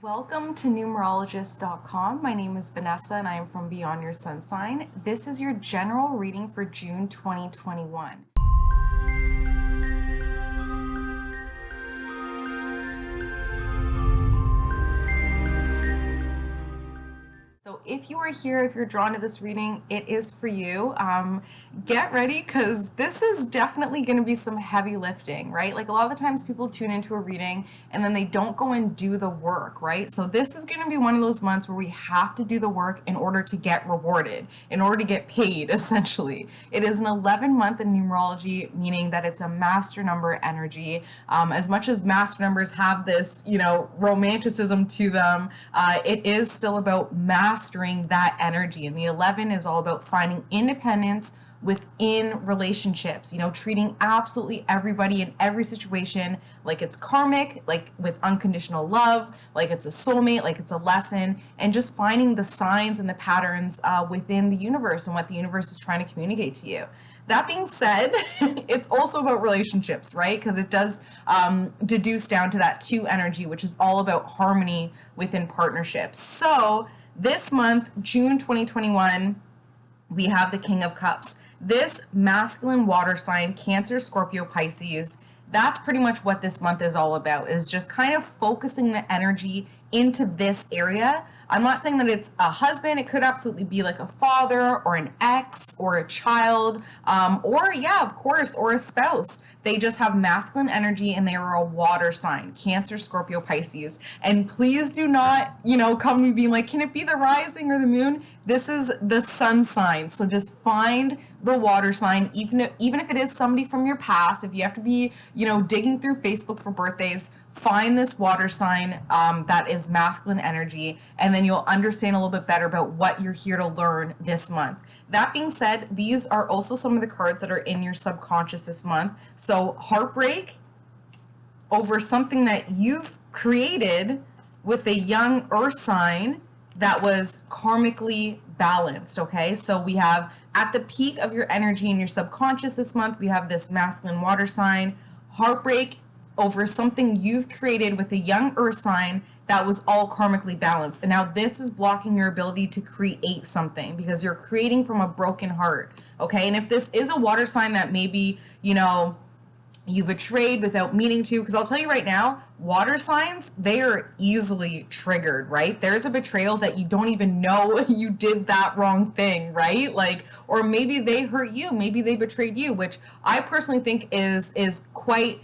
Welcome to numerologist.com. My name is Vannessa and I am from Beyond Your Sun Sign. This is your general reading for June 2021. So if you are here, if you're drawn to this reading, it is for you. Get ready because this is definitely going to be some heavy lifting, right? Like a lot of the times people tune into a reading and then they don't go and do the work, right? So this is going to be one of those months where we have to do the work in order to get rewarded, in order to get paid, essentially. It is an 11-month in numerology, meaning that it's a master number energy. As much as master numbers have this, romanticism to them, it is still about mastering that energy. And the 11 is all about finding independence within relationships, treating absolutely everybody in every situation like it's karmic, like with unconditional love, like it's a soulmate, like it's a lesson, and just finding the signs and the patterns within the universe and what the universe is trying to communicate to you. That being said, it's also about relationships, right? Because it does deduce down to that 2 energy, which is all about harmony within partnerships. So this month, June 2021, we have the King of Cups. This masculine water sign, Cancer, Scorpio, Pisces, that's pretty much what this month is all about, is just kind of focusing the energy into this area. I'm not saying that it's a husband. It could absolutely be like a father or an ex or a child, or of course, or a spouse. They just have masculine energy and they are a water sign, Cancer, Scorpio, Pisces. And please do not, come to me being like, can it be the rising or the moon? This is the sun sign. So just find the water sign, even if it is somebody from your past. If you have to be, digging through Facebook for birthdays, find this water sign that is masculine energy, and then you'll understand a little bit better about what you're here to learn this month. That being said, these are also some of the cards that are in your subconscious this month. So heartbreak over something that you've created with a young earth sign that was karmically balanced, okay? So we have at the peak of your energy in your subconscious this month, we have this masculine water sign, heartbreak over something you've created with a young earth sign that was all karmically balanced. And now this is blocking your ability to create something because you're creating from a broken heart, okay? And if this is a water sign that maybe, you betrayed without meaning to, because I'll tell you right now, water signs, they are easily triggered, right? There's a betrayal that you don't even know you did that wrong thing, right? Like, or maybe they hurt you, maybe they betrayed you, which I personally think is quite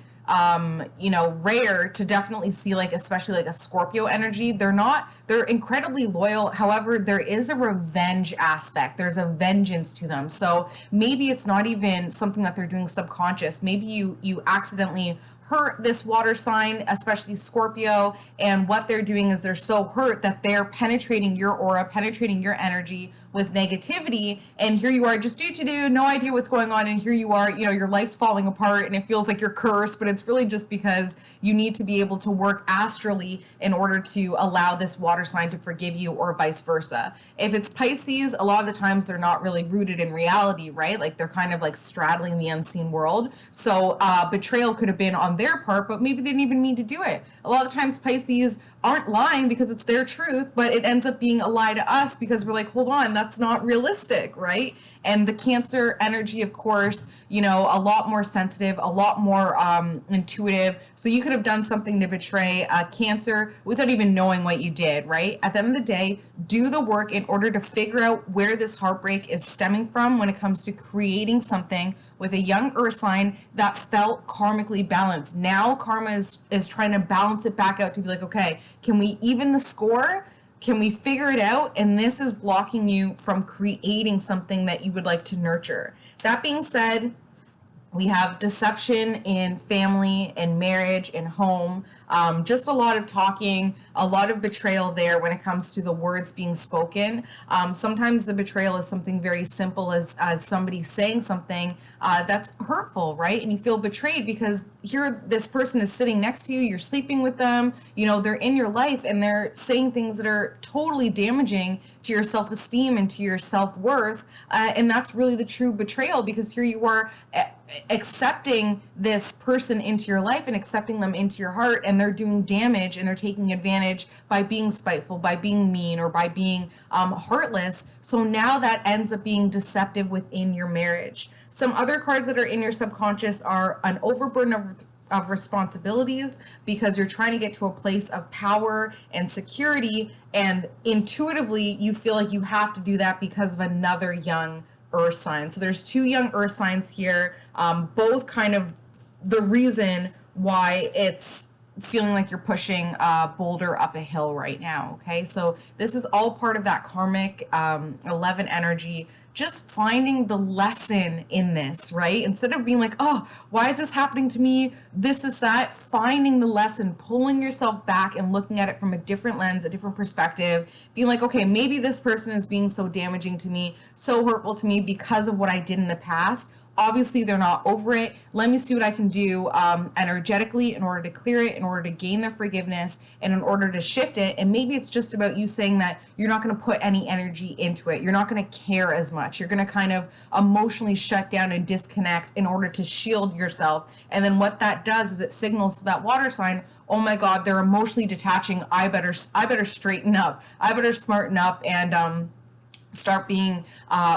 rare to definitely see, like, especially like a Scorpio energy. They're incredibly loyal. However, there is a revenge aspect. There's a vengeance to them. So maybe it's not even something that they're doing subconscious. Maybe you accidentally hurt this water sign, especially Scorpio, and what they're doing is they're so hurt that they're penetrating your aura, penetrating your energy with negativity, and here you are just do no idea what's going on, and here you are, your life's falling apart and it feels like you're cursed, but it's really just because you need to be able to work astrally in order to allow this water sign to forgive you, or vice versa. If it's Pisces, a lot of the times they're not really rooted in reality, right? Like they're kind of like straddling the unseen world. So betrayal could have been on their part, but maybe they didn't even mean to do it. A lot of times Pisces aren't lying because it's their truth, but it ends up being a lie to us because we're like, hold on, that's not realistic, right? And the Cancer energy, of course, a lot more sensitive, a lot more intuitive. So you could have done something to betray Cancer without even knowing what you did, right? At the end of the day, do the work in order to figure out where this heartbreak is stemming from when it comes to creating something with a young earth sign that felt karmically balanced. Now karma is trying to balance it back out to be like, okay, can we even the score? Can we figure it out? And this is blocking you from creating something that you would like to nurture. That being said, we have deception in family and marriage and home, just a lot of talking, a lot of betrayal there when it comes to the words being spoken. Sometimes the betrayal is something very simple as somebody saying something that's hurtful, right? And you feel betrayed because here this person is sitting next to you, you're sleeping with them, they're in your life and they're saying things that are totally damaging to your self-esteem and to your self-worth. And that's really the true betrayal because here you are accepting this person into your life and accepting them into your heart, and they're doing damage and they're taking advantage by being spiteful, by being mean, or by being heartless. So now that ends up being deceptive within your marriage. Some other cards that are in your subconscious are an overburden of responsibilities, because you're trying to get to a place of power and security, and intuitively you feel like you have to do that because of another young earth sign. So there's two young earth signs here, both kind of the reason why it's feeling like you're pushing a boulder up a hill right now. Okay, so this is all part of that karmic 11 energy, just finding the lesson in this, right? Instead of being like, oh, why is this happening to me? This is that. Finding the lesson, pulling yourself back and looking at it from a different lens, a different perspective, being like, okay, maybe this person is being so damaging to me, so hurtful to me because of what I did in the past. Obviously, they're not over it. Let me see what I can do energetically in order to clear it, in order to gain their forgiveness, and in order to shift it. And maybe it's just about you saying that you're not going to put any energy into it. You're not going to care as much. You're going to kind of emotionally shut down and disconnect in order to shield yourself. And then what that does is it signals to that water sign, oh my God, they're emotionally detaching. I better straighten up. I better smarten up and start being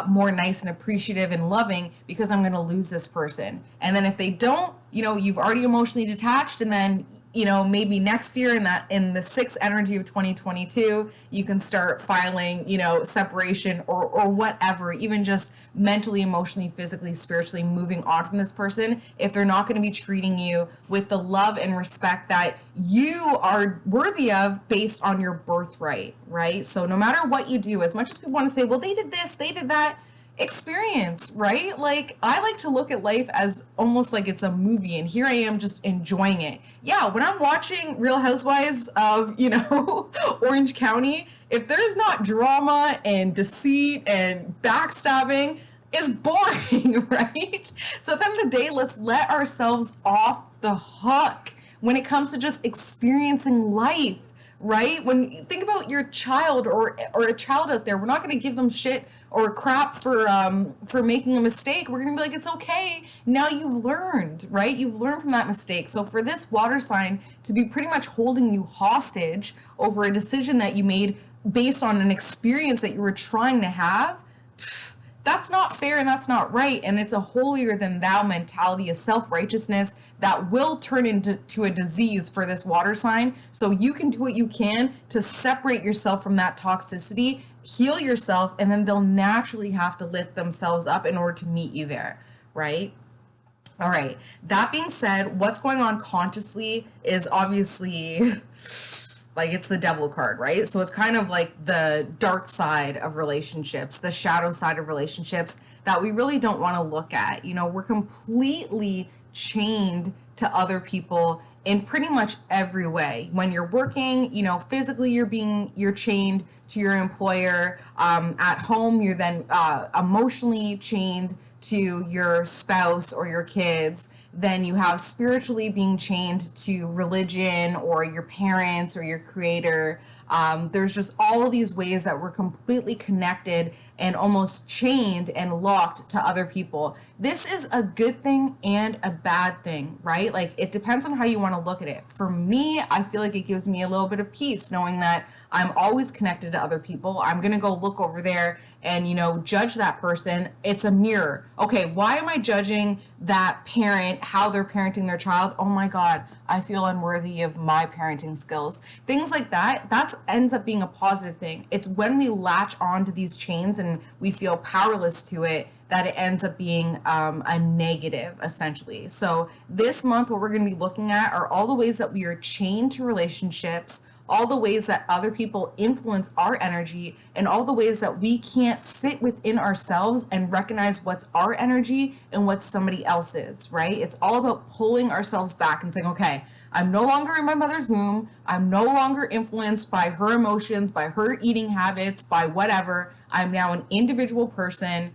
more nice and appreciative and loving, because I'm going to lose this person. And then if they don't, you've already emotionally detached, and then maybe next year in the sixth energy of 2022, you can start filing, separation or whatever, even just mentally, emotionally, physically, spiritually moving on from this person, if they're not going to be treating you with the love and respect that you are worthy of based on your birthright, right? So no matter what you do, as much as people want to say, well, they did this, they did that, experience, right? Like, I like to look at life as almost like it's a movie, and here I am just enjoying it. Yeah, when I'm watching Real Housewives of, Orange County, if there's not drama and deceit and backstabbing, it's boring, right? So at the end of the day, let's let ourselves off the hook when it comes to just experiencing life. Right? When you think about your child or a child out there, we're not going to give them shit or crap for making a mistake. We're going to be like, it's okay. Now you've learned, right? You've learned from that mistake. So for this water sign to be pretty much holding you hostage over a decision that you made based on an experience that you were trying to have, that's not fair and that's not right. And it's a holier than thou mentality, a self-righteousness that will turn into a disease for this water sign. So you can do what you can to separate yourself from that toxicity, heal yourself, and then they'll naturally have to lift themselves up in order to meet you there, right? All right. That being said, what's going on consciously is obviously like, it's the devil card, right? So it's kind of like the dark side of relationships, the shadow side of relationships that we really don't want to look at. We're completely chained to other people in pretty much every way. When you're working, physically you're chained to your employer. At home, you're then emotionally chained to your spouse or your kids. Then you have spiritually being chained to religion or your parents or your creator. There's just all of these ways that we're completely connected and almost chained and locked to other people. This is a good thing and a bad thing, right? Like, it depends on how you want to look at it. For me, I feel like it gives me a little bit of peace knowing that I'm always connected to other people. I'm going to go look over there and, judge that person. It's a mirror. Okay, why am I judging that parent, how they're parenting their child? Oh my God, I feel unworthy of my parenting skills. Things like that, ends up being a positive thing. It's when we latch onto these chains and we feel powerless to it that it ends up being a negative, essentially. So this month, what we're going to be looking at are all the ways that we are chained to relationships, all the ways that other people influence our energy, and all the ways that we can't sit within ourselves and recognize what's our energy and what somebody else's, right? It's all about pulling ourselves back and saying, okay, I'm no longer in my mother's womb. I'm no longer influenced by her emotions, by her eating habits, by whatever. I'm now an individual person.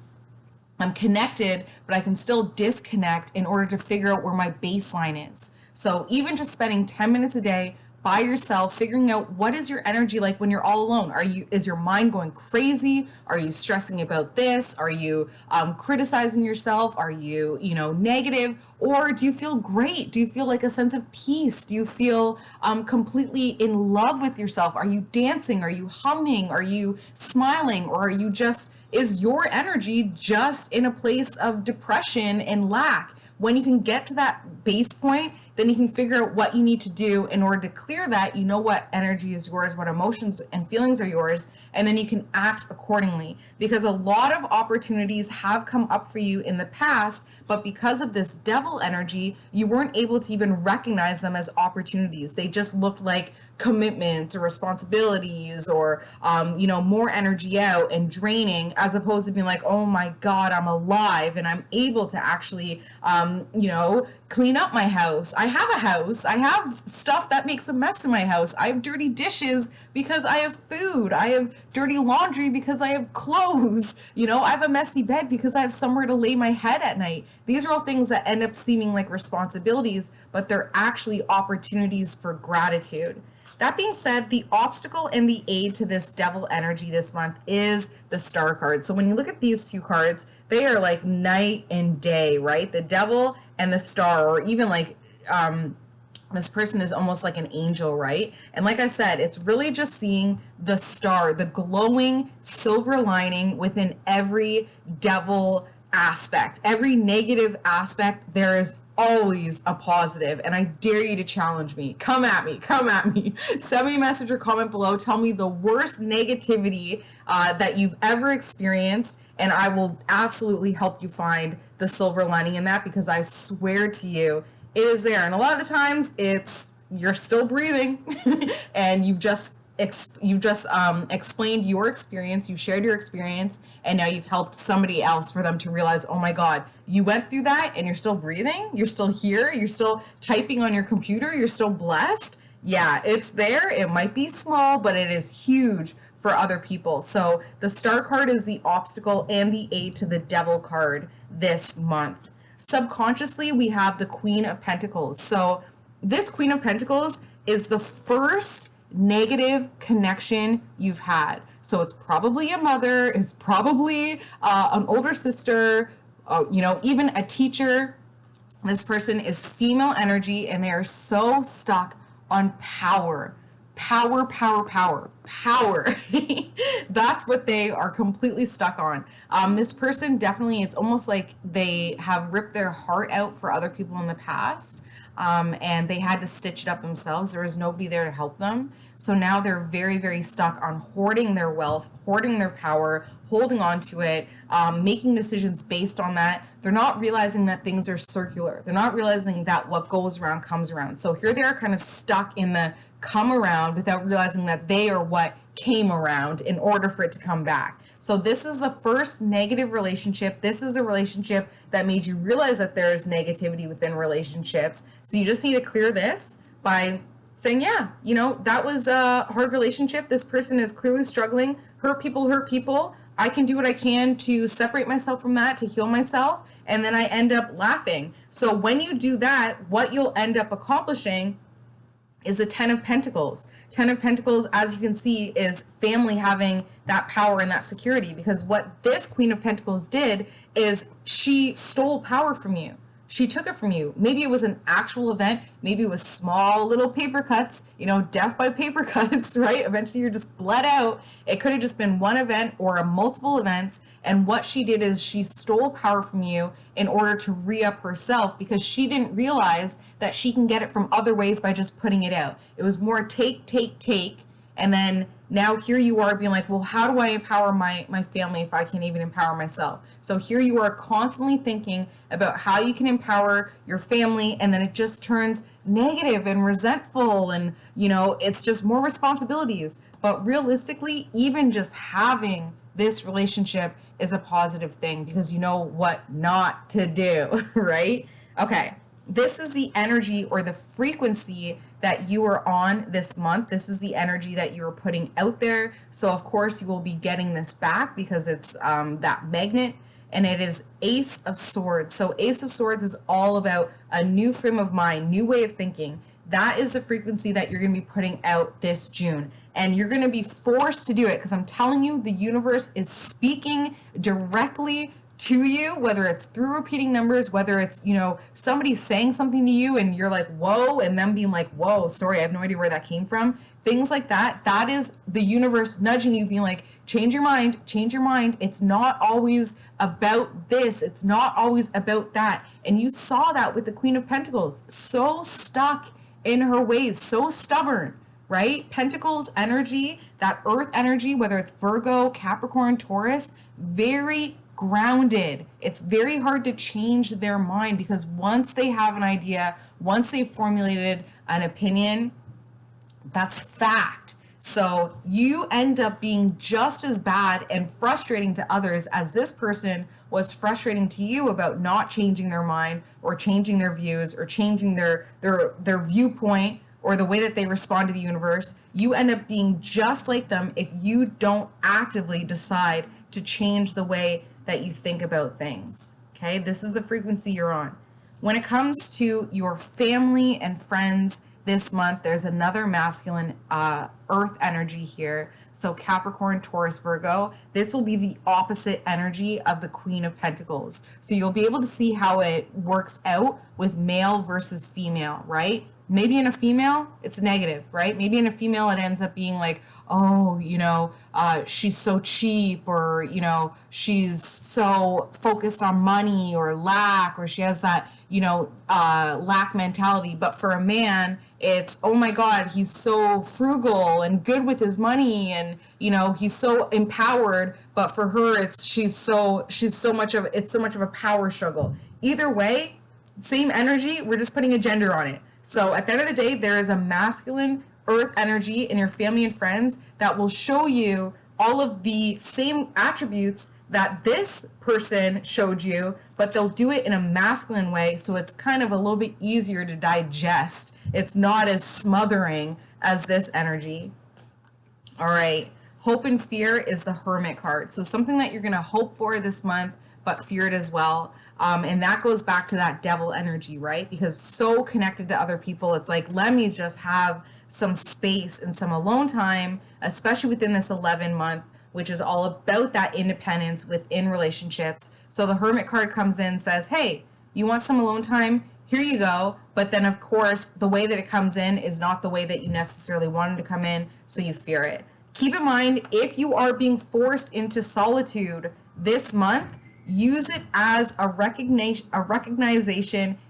I'm connected, but I can still disconnect in order to figure out where my baseline is. So even just spending 10 minutes a day by yourself, figuring out what is your energy like when you're all alone. Is your mind going crazy? Are you stressing about this? Are you criticizing yourself? Are you, negative? Or do you feel great? Do you feel like a sense of peace? Do you feel completely in love with yourself? Are you dancing? Are you humming? Are you smiling? Or are you just, is your energy just in a place of depression and lack? When you can get to that base point, then you can figure out what you need to do in order to clear that. You know what energy is yours, what emotions and feelings are yours, and then you can act accordingly. Because a lot of opportunities have come up for you in the past, but because of this devil energy, you weren't able to even recognize them as opportunities. They just looked like commitments or responsibilities or, more energy out and draining, as opposed to being like, oh my God, I'm alive and I'm able to actually, clean up my house. I have a house. I have stuff that makes a mess in my house. I have dirty dishes because I have food. I have dirty laundry because I have clothes. I have a messy bed because I have somewhere to lay my head at night. These are all things that end up seeming like responsibilities, but they're actually opportunities for gratitude. That being said, the obstacle and the aid to this devil energy this month is the star card. So when you look at these two cards, they are like night and day, right? The devil and the star, or even like this person is almost like an angel, right? And like I said, it's really just seeing the star, the glowing silver lining within every devil aspect, every negative aspect. There is always a positive, and I dare you to challenge me. Come at me. Send me a message or comment below. Tell me the worst negativity that you've ever experienced, and I will absolutely help you find the silver lining in that, because I swear to you, it is there. And a lot of the times it's you're still breathing and you've just explained your experience, you shared your experience, and now you've helped somebody else for them to realize, oh my God, you went through that and you're still breathing, you're still here, you're still typing on your computer, you're still blessed. Yeah, it's there. It might be small, but it is huge for other people. So the star card is the obstacle and the aid to the devil card this month. Subconsciously, we have the Queen of Pentacles. So this Queen of Pentacles is the first negative connection you've had. So it's probably a mother, it's probably an older sister, even a teacher. This person is female energy and they are so stuck on power. Power. That's what they are completely stuck on. This person definitely, it's almost like they have ripped their heart out for other people in the past, and they had to stitch it up themselves. There was nobody there to help them. So now they're very, very stuck on hoarding their wealth, hoarding their power, holding on to it, making decisions based on that. They're not realizing that things are circular. They're not realizing that what goes around comes around. So here they are kind of stuck in the come around without realizing that they are what came around in order for it to come back. So this is the first negative relationship. This is the relationship that made you realize that there's negativity within relationships. So you just need to clear this by saying, yeah, that was a hard relationship. This person is clearly struggling. Hurt people. I can do what I can to separate myself from that, to heal myself. And then I end up laughing. So when you do that, what you'll end up accomplishing is the Ten of Pentacles. Ten of Pentacles, as you can see, is family having that power and that security, because what this Queen of Pentacles did is she stole power from you. She took it from you. Maybe it was an actual event. Maybe it was small little paper cuts, death by paper cuts, right? Eventually you're just bled out. It could have just been one event or a multiple events. And what she did is she stole power from you in order to re-up herself, because she didn't realize that she can get it from other ways by just putting it out. It was more take. And then now here you are being like, well, how do I empower my family if I can't even empower myself? So here you are constantly thinking about how you can empower your family, and then it just turns negative and resentful, and it's just more responsibilities. But realistically, even just having this relationship is a positive thing, because you know what not to do, right? Okay, this is the energy or the frequency that you are on this month. This is the energy that you are putting out there. So of course you will be getting this back, because it's that magnet, and it is Ace of Swords. So Ace of Swords is all about a new frame of mind, new way of thinking, that is the frequency that you're going to be putting out this June. And you're going to be forced to do it because I'm telling you, the universe is speaking directly to you, whether it's through repeating numbers, whether it's, somebody saying something to you and you're like, whoa, and them being like, whoa, sorry, I have no idea where that came from. Things like that. That is the universe nudging you, being like, change your mind, change your mind. It's not always about this. It's not always about that. And you saw that with the Queen of Pentacles, so stuck in her ways, so stubborn, right? Pentacles energy, that earth energy, whether it's Virgo, Capricorn, Taurus, very grounded. It's very hard to change their mind because once they have an idea, once they've formulated an opinion, that's fact. So you end up being just as bad and frustrating to others as this person was frustrating to you about not changing their mind or changing their views or changing their viewpoint or the way that they respond to the universe. You end up being just like them if you don't actively decide to change the way that you think about things. Okay, this is the frequency you're on. When it comes to your family and friends this month, there's another masculine earth energy here. So Capricorn, Taurus, Virgo, this will be the opposite energy of the Queen of Pentacles. So you'll be able to see how it works out with male versus female, right? Maybe in a female, it's negative, right? Maybe in a female, it ends up being like, oh, she's so cheap, or, she's so focused on money or lack, or she has that, lack mentality. But for a man, it's, oh my God, he's so frugal and good with his money, and, he's so empowered. But for her, it's so much of a power struggle. Either way, same energy, we're just putting a gender on it. So at the end of the day, there is a masculine earth energy in your family and friends that will show you all of the same attributes that this person showed you, but they'll do it in a masculine way. So it's kind of a little bit easier to digest. It's not as smothering as this energy. All right. Hope and fear is the Hermit card. So something that you're going to hope for this month, but fear it as well. And that goes back to that devil energy, right? Because so connected to other people, it's like, let me just have some space and some alone time, especially within this 11 month, which is all about that independence within relationships. So the Hermit card comes in and says, hey, you want some alone time? Here you go. But then, of course, the way that it comes in is not the way that you necessarily want it to come in, so you fear it. Keep in mind, if you are being forced into solitude this month, use it as a recognition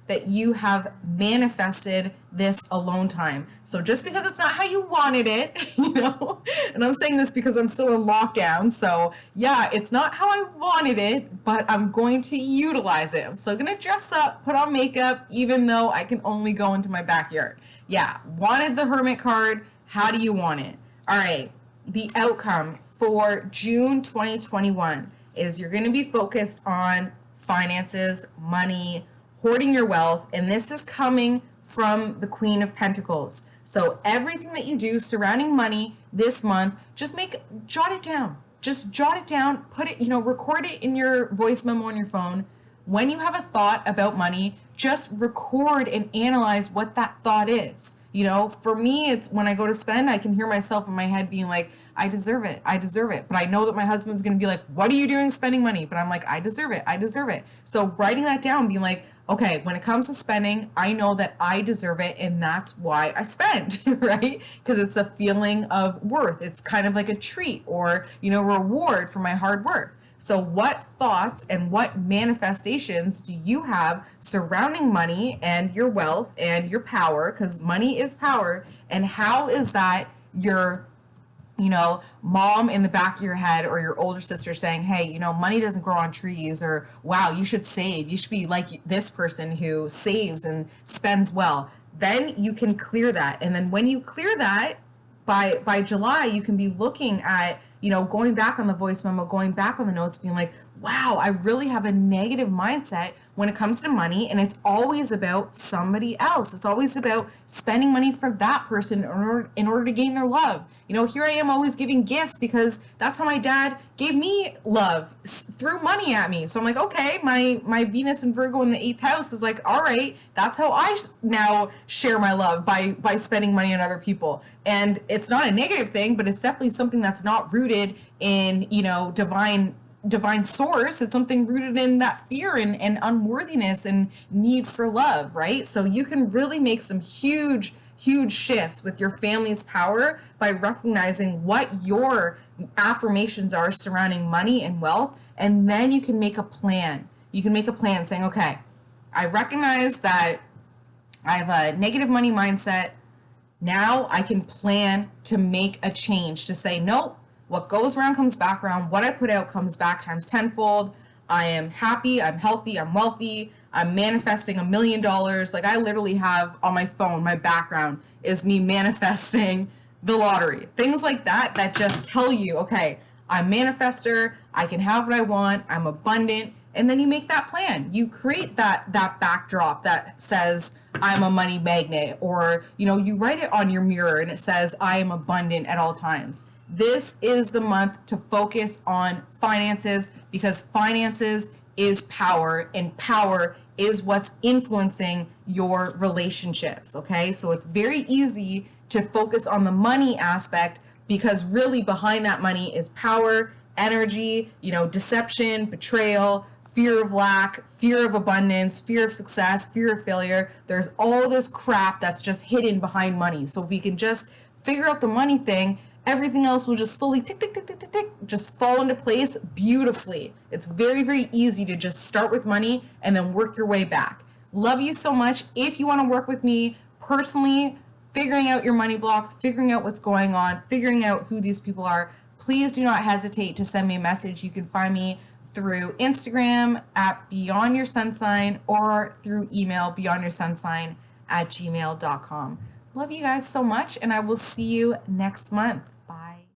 that you have manifested this alone time. So just because it's not how you wanted it, and I'm saying this because I'm still in lockdown. So yeah, it's not how I wanted it, but I'm going to utilize it. I'm still going to dress up, put on makeup, even though I can only go into my backyard. Yeah, wanted the Hermit card. How do you want it? All right, the outcome for June 2021 is you're going to be focused on finances, money, hoarding your wealth, and this is coming from the Queen of Pentacles. So everything that you do surrounding money this month, jot it down. Just jot it down, put it, record it in your voice memo on your phone. When you have a thought about money, just record and analyze what that thought is. For me, it's when I go to spend, I can hear myself in my head being like, I deserve it. But I know that my husband's going to be like, what are you doing spending money? But I'm like, I deserve it. So writing that down, being like, okay, when it comes to spending, I know that I deserve it, and that's why I spend, right? Because it's a feeling of worth. It's kind of like a treat or, reward for my hard work. So what thoughts and what manifestations do you have surrounding money and your wealth and your power? Because money is power. And how is that your, mom in the back of your head or your older sister saying, hey, money doesn't grow on trees, or wow, you should save. You should be like this person who saves and spends well. Then you can clear that. And then when you clear that, by July, you can be looking at, going back on the voice memo, going back on the notes, being like, wow, I really have a negative mindset when it comes to money, and it's always about somebody else. It's always about spending money for that person in order to gain their love. You know, here I am always giving gifts because that's how my dad gave me love, threw money at me. So I'm like, okay, my Venus and Virgo in the 8th house is like, all right, that's how I now share my love, by spending money on other people. And it's not a negative thing, but it's definitely something that's not rooted in, you know, divine source. It's something rooted in that fear and unworthiness and need for love, right? So you can really make some huge shifts with your family's power by recognizing what your affirmations are surrounding money and wealth, and then you can make a plan. You can make a plan saying, okay, I recognize that I have a negative money mindset. Now I can plan to make a change, to say, nope, what goes around comes back around. What I put out comes back times tenfold. I am happy, I'm healthy, I'm wealthy, I'm manifesting $1 million. Like, I literally have on my phone, my background is me manifesting the lottery. Things like that that just tell you, okay, I'm a manifester, I can have what I want, I'm abundant. And then you make that plan. You create that backdrop that says, I'm a money magnet, or, you know, you write it on your mirror and it says, I am abundant at all times. This is the month to focus on finances, because finances is power, and power is what's influencing your relationships, okay? So it's very easy to focus on the money aspect, because really behind that money is power, energy, you know, deception, betrayal, fear of lack, fear of abundance, fear of success, fear of failure. There's all this crap that's just hidden behind money. So if we can just figure out the money thing, everything else will just slowly tick, tick, tick, tick, tick, tick, just fall into place beautifully. It's very, very easy to just start with money and then work your way back. Love you so much. If you want to work with me personally, figuring out your money blocks, figuring out what's going on, figuring out who these people are, please do not hesitate to send me a message. You can find me through Instagram at Beyond Your Sun Sign, or through email beyondyoursunsign@gmail.com. Love you guys so much, and I will see you next month.